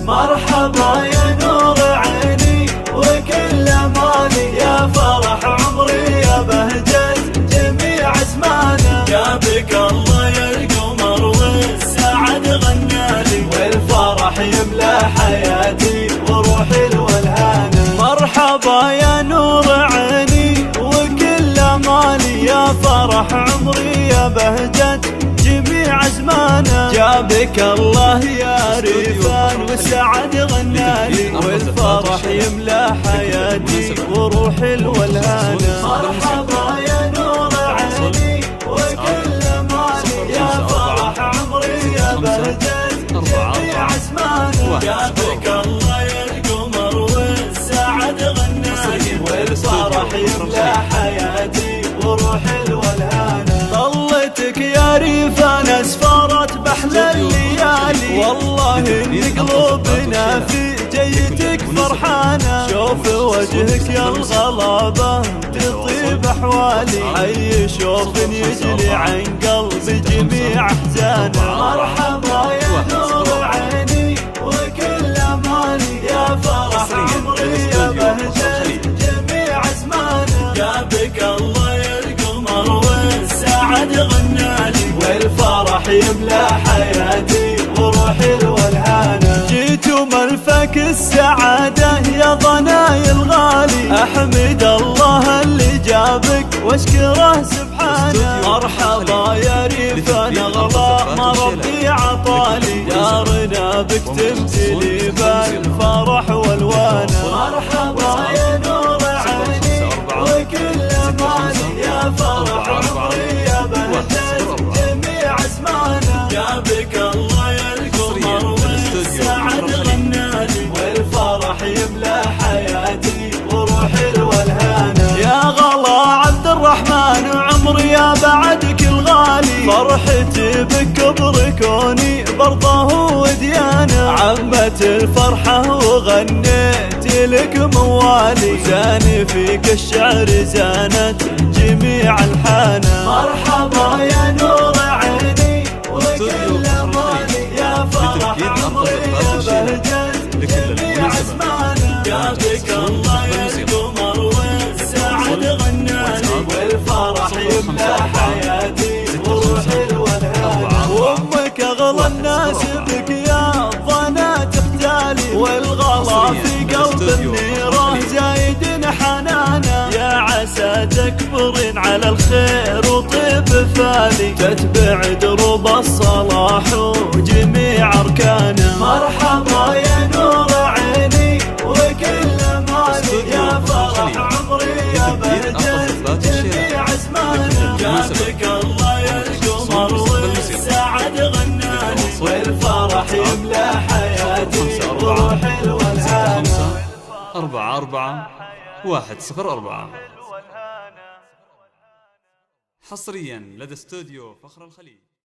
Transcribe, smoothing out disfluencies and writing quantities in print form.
مرحبا يا نور عيني وكل مالي، يا فرح عمري يا بهجة جميع اسمانا. جابك الله يا القمر والسعد غنالي، والفرح يملى حياتي وروحي الولهانة. مرحبا يا نور عيني وكل مالي، يا فرح عمري يا بهجة جميع ازمانا. جابك الله يا ريفان والسعد غنالي، والفرح يملى حياتي وروحي الولهانة. مرحبا يا نور عيني وكل مالي، يا فرح عمري يا بهجة جميع ازمانا. جابك الله يا القمر والسعد غنالي، والفرح يملى حياتي وروحي الولهانة. طلتك يا ريفان اسفرت بحلى الليالي، والله ان قلوبنا في جيتك فرحانة. شوف وجهك يا الغلابة تطيب احوالي، حي شوف يجلي عن قلبي جميع احزانه. مرحبا يا نور عيني وكل مالي، يا فرح عمري يا بهجة جميع ازمانه. جابك الله يا القمر والسعد غنالي، والفرح يملى حياتي وروحي الولهانة. جيتوا ملفك السعادة يا ضناي الغالي، احمد الله اللي جابك واشكره سبحانه. مرحبا يا ريفان اغلى ما ربي عطالي، دارنا بك تمتلي بالفرح والوانه. مرحبا يا نور عيني وكل مالي، يا فرح عمري يا بهجة جميع اسمانا. جابك الله يا القمر والسعد غنالي، والفرح يملى حياتي وروحي الولهانة. يا غلا عبد الرحمن وعمري يا بعدك الغالي، فرحتي بكبر كوني برضه وديانة. عمت الفرحة وغنيت لك موالي، زاني فيك الشعر زانت جميع الحانة. مرحبا يا نور عيني وكل مالي، يا فرح عمري يا بهجة جميع اسمانا. جابك الله يا القمر والسعد غنالي، والفرح يملى حياتي وروحي الولهانة. وامك اغلى الناس بك يا ضنا تختالي، والغلا في قلب النيران زايد حنانا. يا عسى تكبرين على الخير وطيب فالي، تتبع دروب الصلاح وجميع اركانه. مرحبا يا نور عيني وكل مالي، يا فرح عمري يا بهجة جميع اسمانا. جابك الله يا القمر والسعد غنالي، والفرح يملى حياتي وروحي الولهانة. 44-104 حصريا لدى استوديو فخر الخليج.